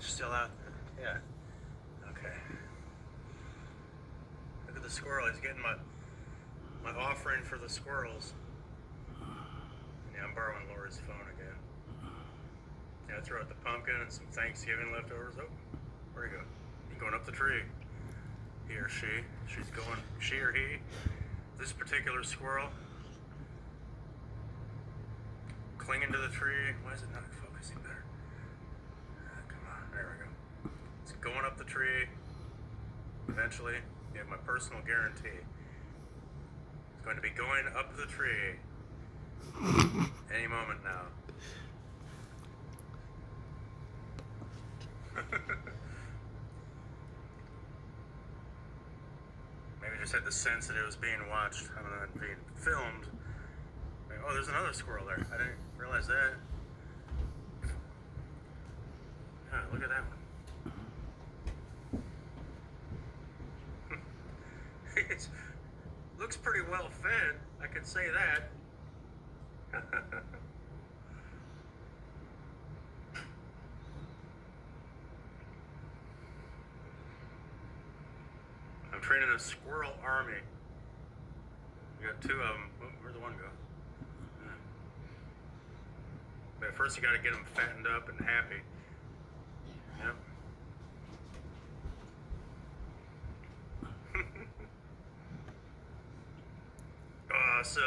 It's still out there. Yeah. Okay. Look at the squirrel. He's getting my offering for the squirrels. Yeah, I'm borrowing Laura's phone again. Yeah, I throw out the pumpkin and some Thanksgiving leftovers. Oh, where'd he go? He's going up the tree. He or she. She's going, she or he. This particular squirrel. Clinging to the tree. Why is it not focusing better? Come on, there we go. It's going up the tree. Eventually, you have my personal guarantee. It's going to be going up the tree any moment now. Maybe just had the sense that it was being watched, I don't know, being filmed. Like, oh, there's another squirrel there. I didn't realize that. Huh, look at that one. It looks pretty well fed, I can say that. I'm training a squirrel army. We got two of them. Oh, where'd the one go? But first you gotta get them fattened up and happy. Yep. Awesome.